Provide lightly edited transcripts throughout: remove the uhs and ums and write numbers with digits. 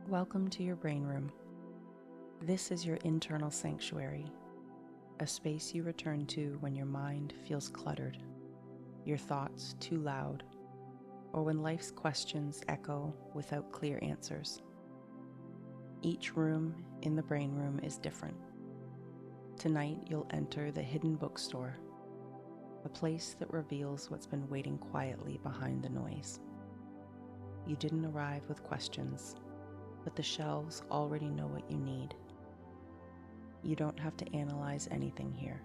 Welcome to your brain room. This is your internal sanctuary, a space you return to when your mind feels cluttered, your thoughts too loud, or when life's questions echo without clear answers. Each room in the brain room is different. Tonight you'll enter the Hidden Bookstore, a place that reveals what's been waiting quietly behind the noise. You didn't arrive with questions, but the shelves already know what you need. You don't have to analyze anything here.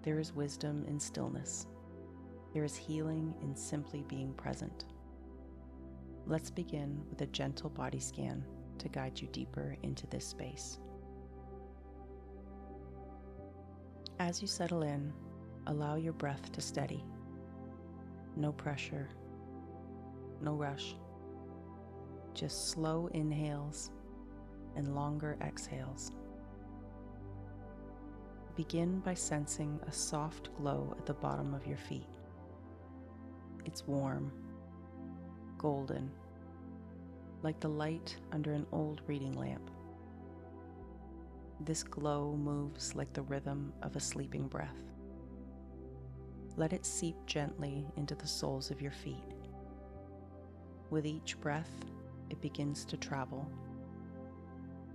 There is wisdom in stillness. There is healing in simply being present. Let's begin with a gentle body scan to guide you deeper into this space. As you settle in, allow your breath to steady. No pressure, no rush. Just slow inhales and longer exhales. Begin by sensing a soft glow at the bottom of your feet. It's warm, golden, like the light under an old reading lamp. This glow moves like the rhythm of a sleeping breath. Let it seep gently into the soles of your feet. With each breath, it begins to travel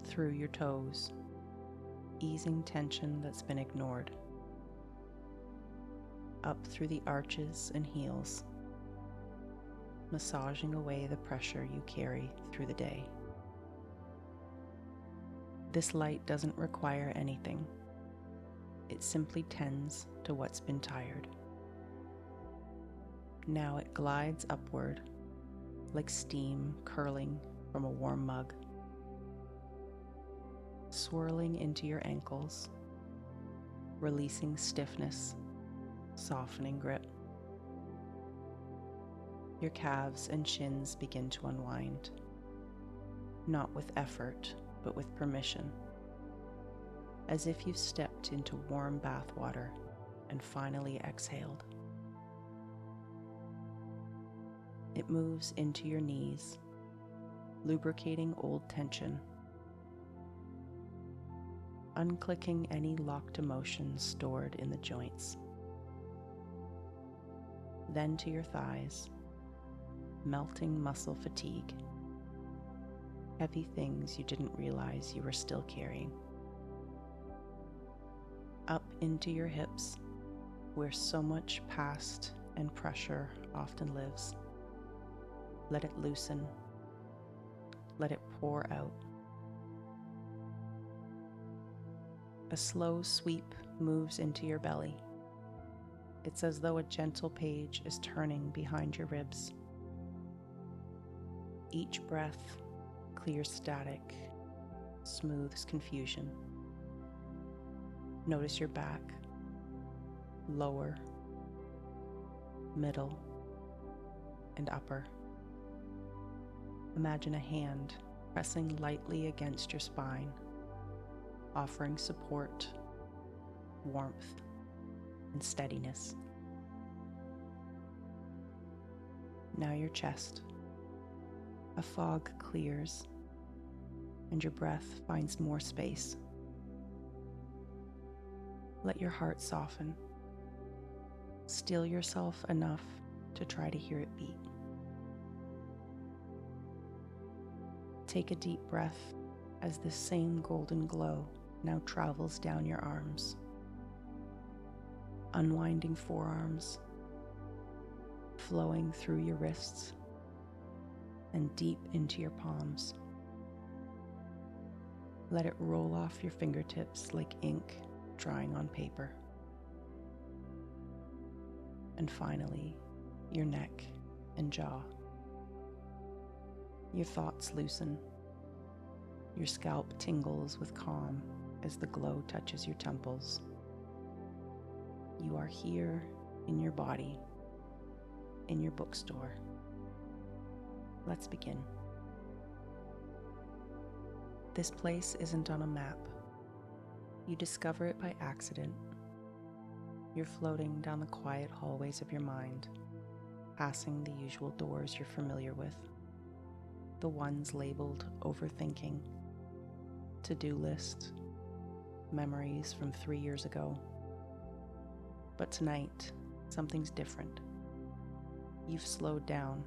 through your toes, easing tension that's been ignored, up through the arches and heels, massaging away the pressure you carry through the day. This light doesn't require anything. It simply tends to what's been tired. Now it glides upward, like steam curling from a warm mug, swirling into your ankles, releasing stiffness, softening grip. Your calves and shins begin to unwind, not with effort, but with permission, as if you've stepped into warm bath water and finally exhaled. It moves into your knees, lubricating old tension, unclicking any locked emotions stored in the joints. Then to your thighs, melting muscle fatigue, heavy things you didn't realize you were still carrying. Up into your hips, where so much past and pressure often lives. Let it loosen. Let it pour out. A slow sweep moves into your belly. It's as though a gentle page is turning behind your ribs. Each breath clears static, smooths confusion. Notice your back, lower, middle, and upper. Imagine a hand pressing lightly against your spine, offering support, warmth, and steadiness. Now your chest. A fog clears, and your breath finds more space. Let your heart soften. Still yourself enough to try to hear it beat. Take a deep breath as this same golden glow now travels down your arms, unwinding forearms, flowing through your wrists, and deep into your palms. Let it roll off your fingertips like ink drying on paper. And finally, your neck and jaw. Your thoughts loosen. Your scalp tingles with calm as the glow touches your temples. You are here in your body, in your bookstore. Let's begin. This place isn't on a map. You discover it by accident. You're floating down the quiet hallways of your mind, passing the usual doors you're familiar with. the ones labeled overthinking, to-do list, memories from 3 years ago. But tonight, something's different. You've slowed down.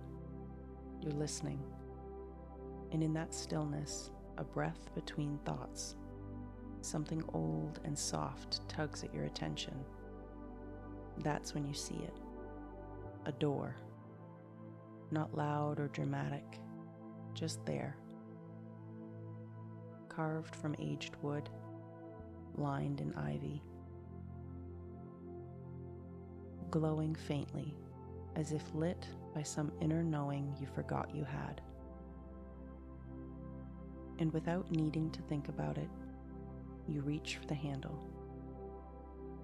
You're listening. And in that stillness, a breath between thoughts, something old and soft tugs at your attention. That's when you see it. A door. Not loud or dramatic, just there. Carved from aged wood, lined in ivy. Glowing faintly, as if lit by some inner knowing you forgot you had. And without needing to think about it, you reach for the handle.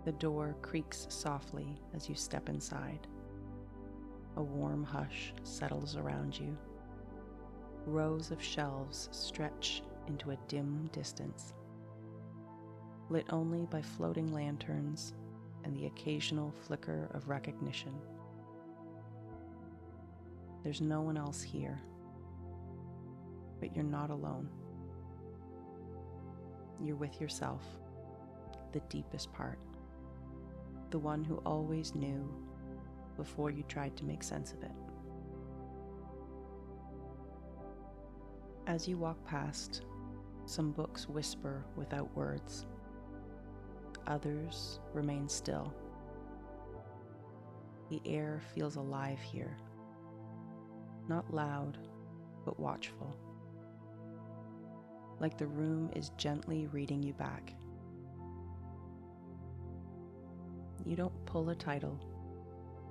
The door creaks softly as you step inside. A warm hush settles around you. Rows of shelves stretch into a dim distance, lit only by floating lanterns and the occasional flicker of recognition. There's no one else here, but you're not alone. You're with yourself, the deepest part, the one who always knew before you tried to make sense of it. As you walk past, some books whisper without words. Others remain still. The air feels alive here, not loud, but watchful. Like the room is gently reading you back. You don't pull a title.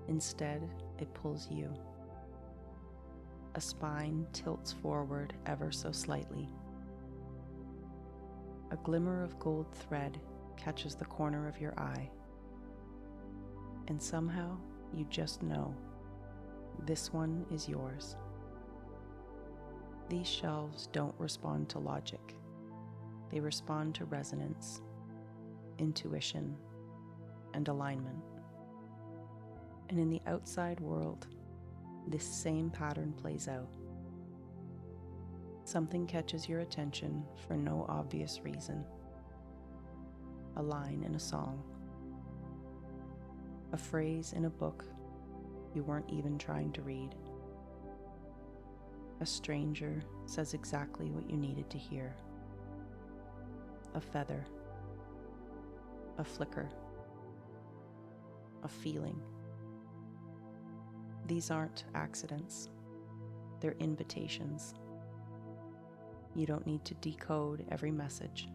Instead, it pulls you. A spine tilts forward ever so slightly. A glimmer of gold thread catches the corner of your eye. And somehow, you just know, this one is yours. These shelves don't respond to logic. They respond to resonance, intuition, and alignment. And in the outside world, this same pattern plays out. Something catches your attention for no obvious reason. A line in a song. A phrase in a book you weren't even trying to read. A stranger says exactly what you needed to hear. A feather. A flicker. A feeling. These aren't accidents. They're invitations. You don't need to decode every message.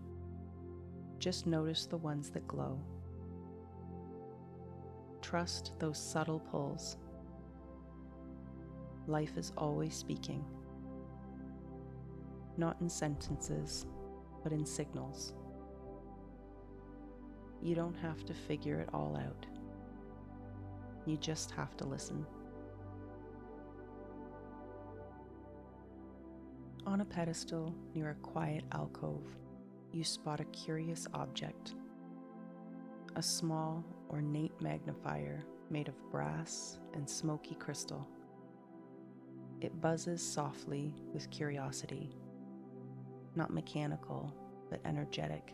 Just notice the ones that glow. Trust those subtle pulls. Life is always speaking. Not in sentences, but in signals. You don't have to figure it all out. You just have to listen. On a pedestal near a quiet alcove, you spot a curious object. A small, ornate magnifier made of brass and smoky crystal. It buzzes softly with curiosity, not mechanical, but energetic.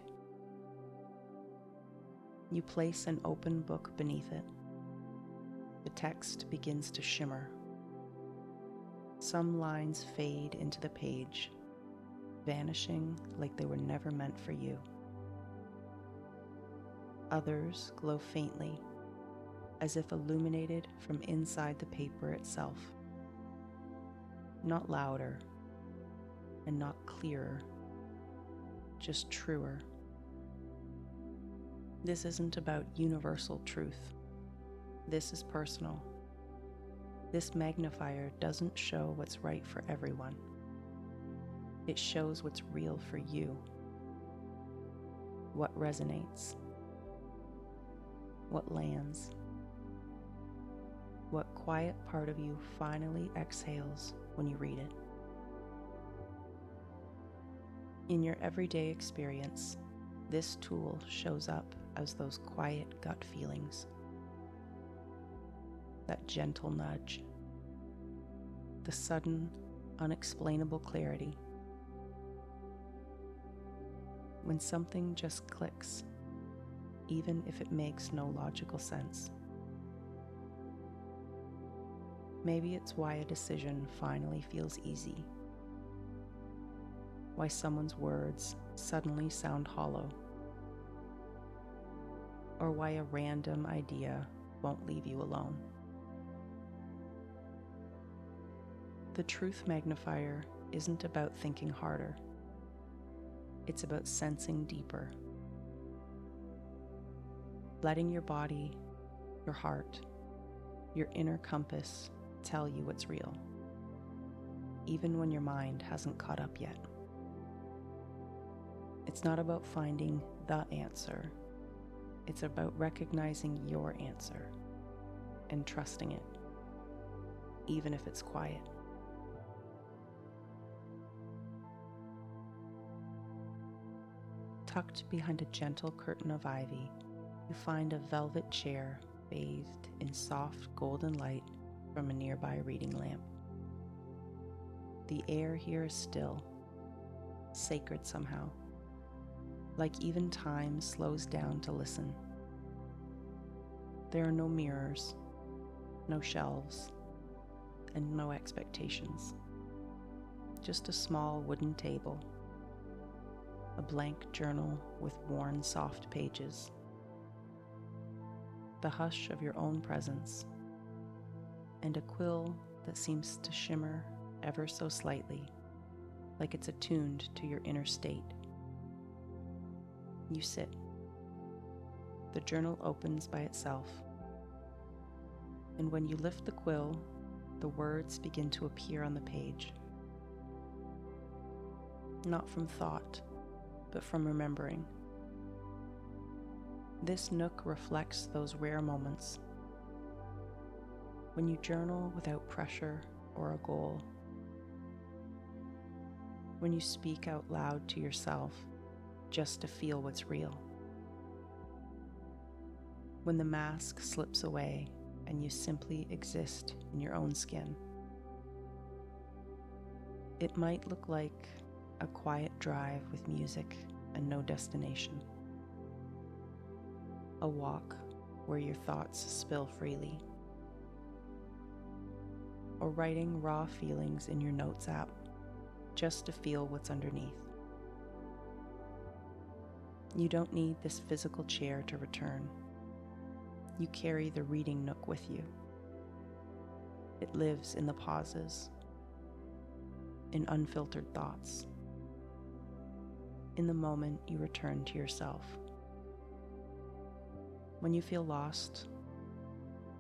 You place an open book beneath it. The text begins to shimmer. Some lines fade into the page, vanishing like they were never meant for you. Others glow faintly, as if illuminated from inside the paper itself. Not louder, and not clearer, just truer. This isn't about universal truth. This is personal. This magnifier doesn't show what's right for everyone. It shows what's real for you. What resonates. What lands. What quiet part of you finally exhales when you read it. In your everyday experience, this tool shows up as those quiet gut feelings. That gentle nudge. The sudden, unexplainable clarity. When something just clicks, even if it makes no logical sense. Maybe it's why a decision finally feels easy, why someone's words suddenly sound hollow, or why a random idea won't leave you alone. The truth magnifier isn't about thinking harder. It's about sensing deeper. Letting your body, your heart, your inner compass tell you what's real, even when your mind hasn't caught up yet. It's not about finding the answer. It's about recognizing your answer and trusting it, even if it's quiet. Tucked behind a gentle curtain of ivy, you find a velvet chair bathed in soft golden light from a nearby reading lamp. The air here is still, sacred somehow, like even time slows down to listen. There are no mirrors, no shelves, and no expectations. Just a small wooden table, a blank journal with worn soft pages, the hush of your own presence, and a quill that seems to shimmer ever so slightly, like it's attuned to your inner state. You sit. The journal opens by itself, and when you lift the quill, the words begin to appear on the page. Not from thought, but from remembering. This nook reflects those rare moments when you journal without pressure or a goal, when you speak out loud to yourself just to feel what's real, when the mask slips away and you simply exist in your own skin. It might look like a quiet drive with music and no destination, a walk where your thoughts spill freely, or writing raw feelings in your notes app just to feel what's underneath. You don't need this physical chair to return. You carry the reading nook with you. It lives in the pauses, in unfiltered thoughts, in the moment you return to yourself. When you feel lost,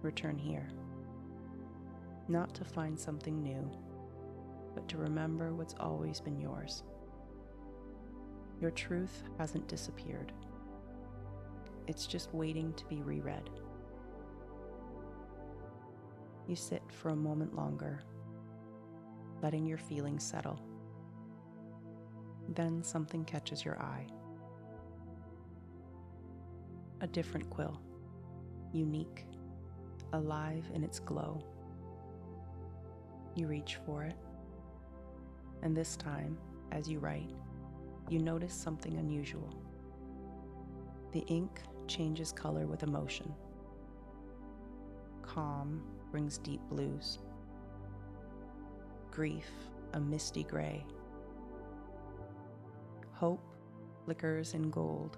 return here. Not to find something new, but to remember what's always been yours. Your truth hasn't disappeared. It's just waiting to be reread. You sit for a moment longer, letting your feelings settle. Then something catches your eye. A different quill, unique, alive in its glow. You reach for it, and this time, as you write, you notice something unusual. The ink changes color with emotion. Calm brings deep blues. Grief, a misty gray. Hope flickers in gold.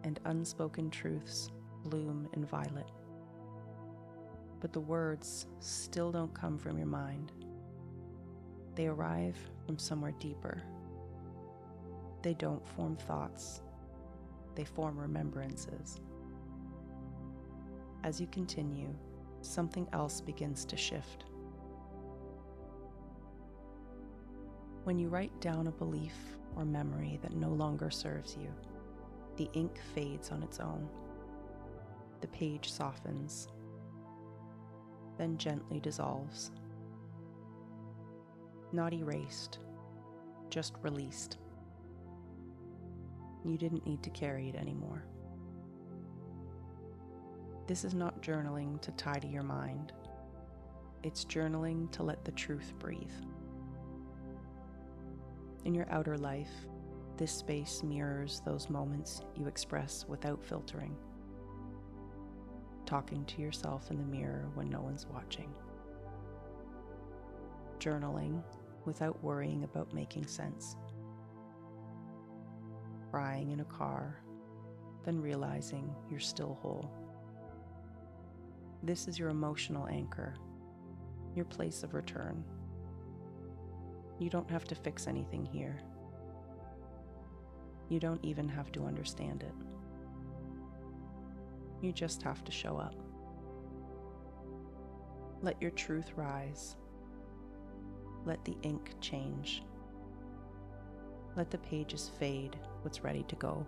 And unspoken truths bloom in violet. But the words still don't come from your mind. They arrive from somewhere deeper. They don't form thoughts. They form remembrances. As you continue, something else begins to shift. When you write down a belief or memory that no longer serves you, the ink fades on its own. The page softens, then gently dissolves. Not erased, just released. You didn't need to carry it anymore. This is not journaling to tidy your mind. It's journaling to let the truth breathe. In your outer life, this space mirrors those moments you express without filtering, talking to yourself in the mirror when no one's watching, journaling without worrying about making sense, crying in a car, then realizing you're still whole. This is your emotional anchor, your place of return. You don't have to fix anything here. You don't even have to understand it. You just have to show up. Let your truth rise. Let the ink change. Let the pages fade what's ready to go.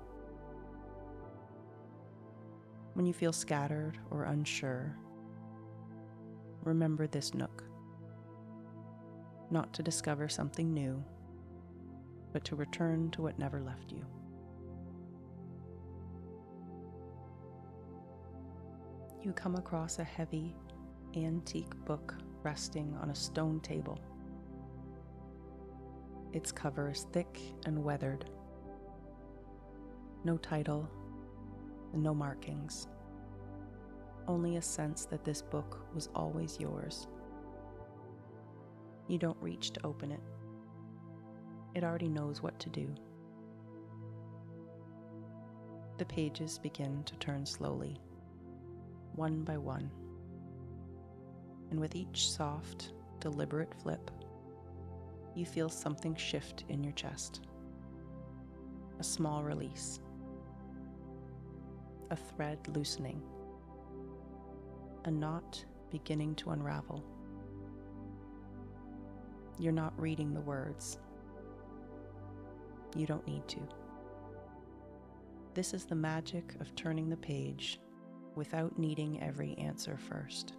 When you feel scattered or unsure, remember this nook. Not to discover something new, but to return to what never left you. You come across a heavy, antique book resting on a stone table. Its cover is thick and weathered. No title and no markings. Only a sense that this book was always yours. You don't reach to open it. It already knows what to do. The pages begin to turn slowly, one by one. And with each soft, deliberate flip, you feel something shift in your chest. A small release. A thread loosening. A knot beginning to unravel. You're not reading the words. You don't need to. This is the magic of turning the page without needing every answer first.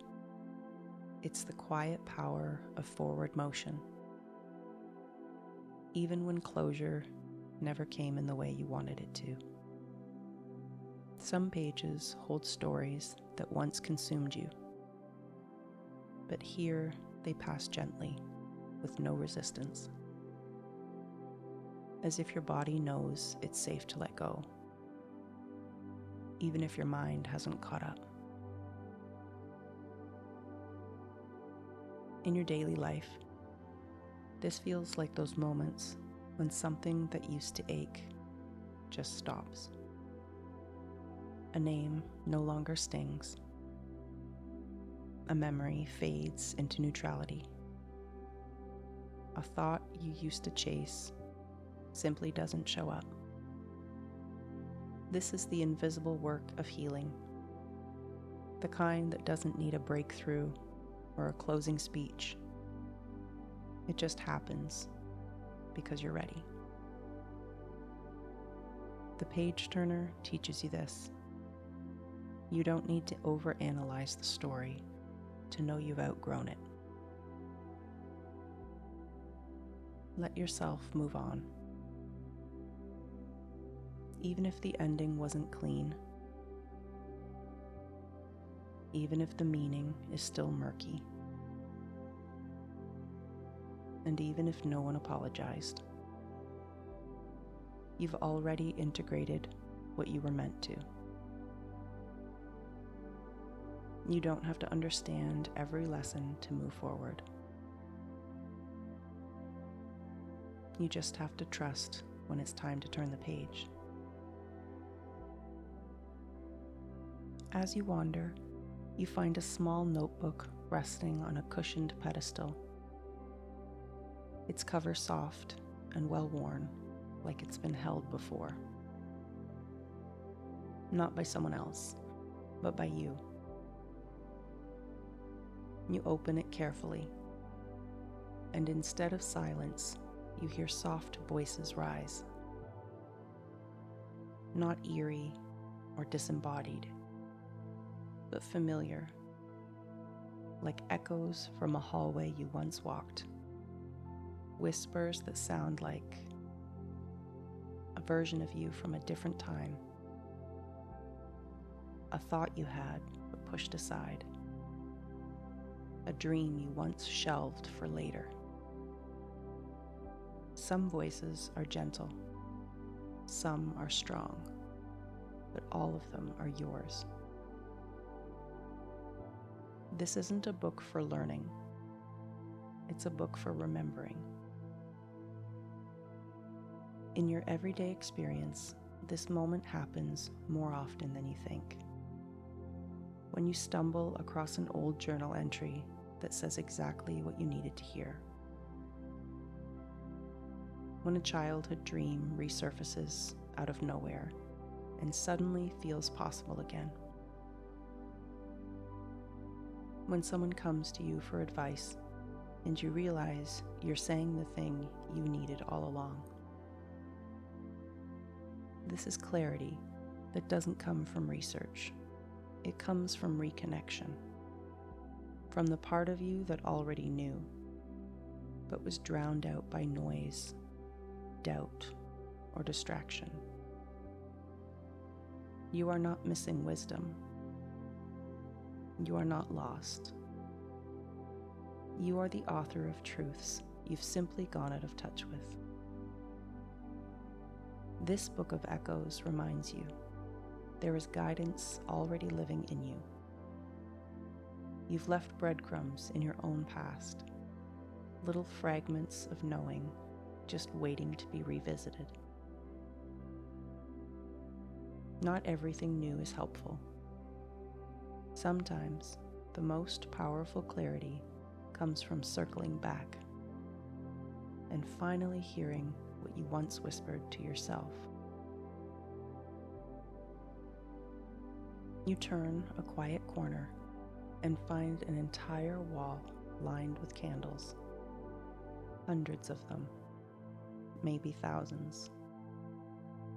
It's the quiet power of forward motion, even when closure never came in the way you wanted it to. Some pages hold stories that once consumed you, but here they pass gently, with no resistance, as if your body knows it's safe to let go, even if your mind hasn't caught up. In your daily life, this feels like those moments when something that used to ache just stops. A name no longer stings. A memory fades into neutrality. A thought you used to chase simply doesn't show up. This is the invisible work of healing, the kind that doesn't need a breakthrough or a closing speech. It just happens because you're ready. The page turner teaches you this. You don't need to overanalyze the story to know you've outgrown it. Let yourself move on. Even if the ending wasn't clean, even if the meaning is still murky, and even if no one apologized, you've already integrated what you were meant to. You don't have to understand every lesson to move forward. You just have to trust when it's time to turn the page. As you wander, you find a small notebook resting on a cushioned pedestal. Its cover soft and well worn, like it's been held before. Not by someone else, but by you. You open it carefully, and instead of silence, you hear soft voices rise. Not eerie or disembodied, but familiar, like echoes from a hallway you once walked. Whispers that sound like a version of you from a different time. A thought you had but pushed aside. a dream you once shelved for later. Some voices are gentle, some are strong, but all of them are yours. This isn't a book for learning, it's a book for remembering. In your everyday experience, this moment happens more often than you think. When you stumble across an old journal entry that says exactly what you needed to hear. When a childhood dream resurfaces out of nowhere and suddenly feels possible again. When someone comes to you for advice and you realize you're saying the thing you needed all along. This is clarity that doesn't come from research. It comes from reconnection, from the part of you that already knew, but was drowned out by noise, doubt, or distraction. You are not missing wisdom. You are not lost. You are the author of truths you've simply gone out of touch with. This book of echoes reminds you there is guidance already living in you. You've left breadcrumbs in your own past, little fragments of knowing just waiting to be revisited. Not everything new is helpful. Sometimes the most powerful clarity comes from circling back and finally hearing what you once whispered to yourself. You turn a quiet corner and find an entire wall lined with candles, hundreds of them, maybe thousands,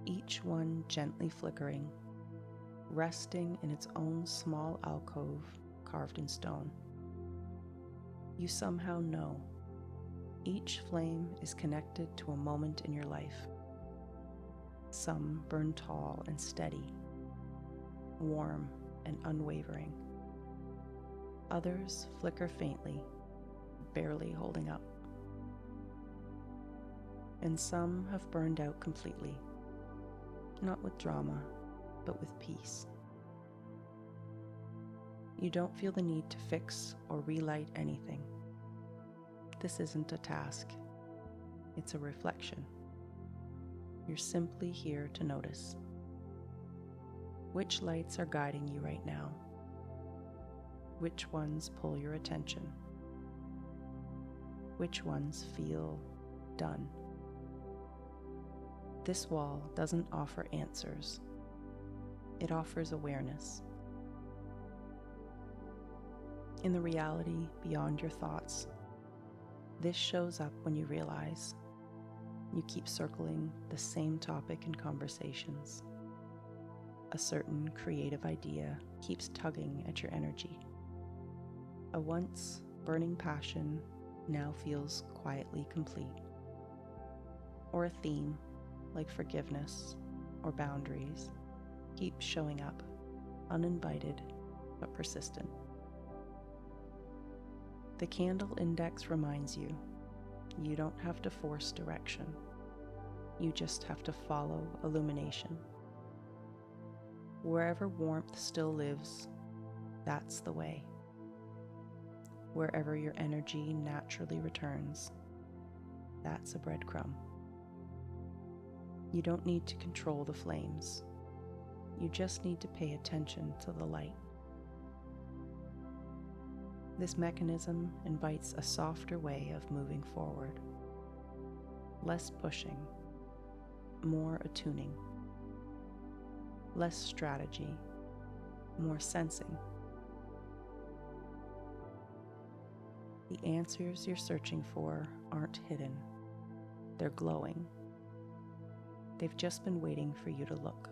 each one gently flickering, resting in its own small alcove carved in stone. You somehow know each flame is connected to a moment in your life. Some burn tall and steady, warm and unwavering. Others flicker faintly, barely holding up. And some have burned out completely, not with drama, but with peace. You don't feel the need to fix or relight anything. This isn't a task, it's a reflection. You're simply here to notice. Which lights are guiding you right now? Which ones pull your attention? Which ones feel done? This wall doesn't offer answers. It offers awareness. In the reality beyond your thoughts, this shows up when you realize you keep circling the same topic in conversations. A certain creative idea keeps tugging at your energy. A once burning passion now feels quietly complete. Or a theme, like forgiveness or boundaries, keeps showing up, uninvited but persistent. The candle index reminds you, you don't have to force direction. You just have to follow illumination. Wherever warmth still lives, that's the way. Wherever your energy naturally returns, that's a breadcrumb. You don't need to control the flames. You just need to pay attention to the light. This mechanism invites a softer way of moving forward. Less pushing, more attuning. Less strategy, more sensing. The answers you're searching for aren't hidden. They're glowing. They've just been waiting for you to look.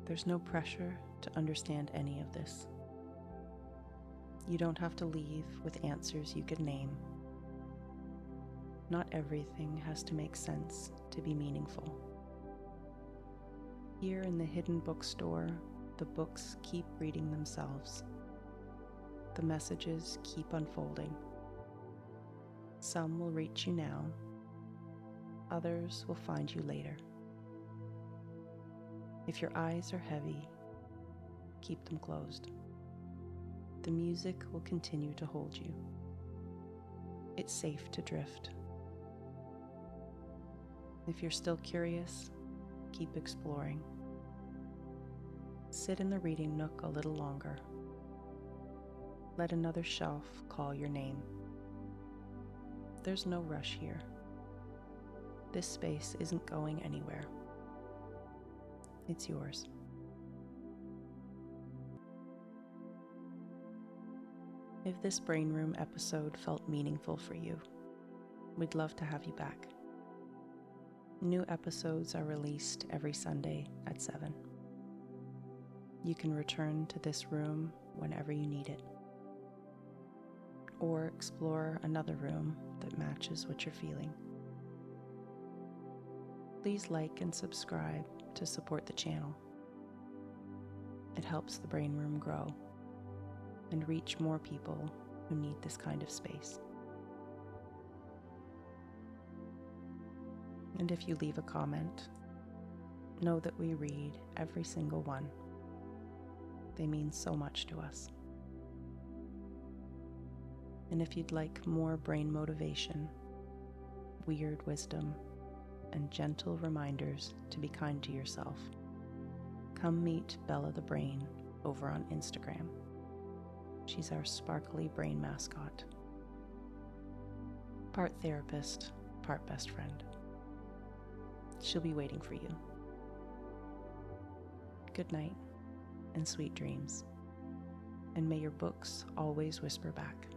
There's no pressure to understand any of this. You don't have to leave with answers you could name. Not everything has to make sense to be meaningful. Here in the Hidden Bookstore, The books keep reading themselves. The messages keep unfolding. Some will reach you now, others will find you later. If your eyes are heavy, keep them closed. The music will continue to hold you. It's safe to drift. If you're still curious, keep exploring. Sit in the reading nook a little longer. Let another shelf call your name. There's no rush here. This space isn't going anywhere. It's yours. If this Brain Room episode felt meaningful for you, we'd love to have you back. New episodes are released every Sunday at 7. You can return to this room whenever you need it, or explore another room that matches what you're feeling. Please like and subscribe to support the channel. It helps the Brain Room grow and reach more people who need this kind of space. And if you leave a comment, know that we read every single one. They mean so much to us. And if you'd like more brain motivation, weird wisdom, and gentle reminders to be kind to yourself, come meet Bella the Brain over on Instagram. She's our sparkly brain mascot. Part therapist, part best friend. She'll be waiting for you. Good night and sweet dreams. And may your books always whisper back.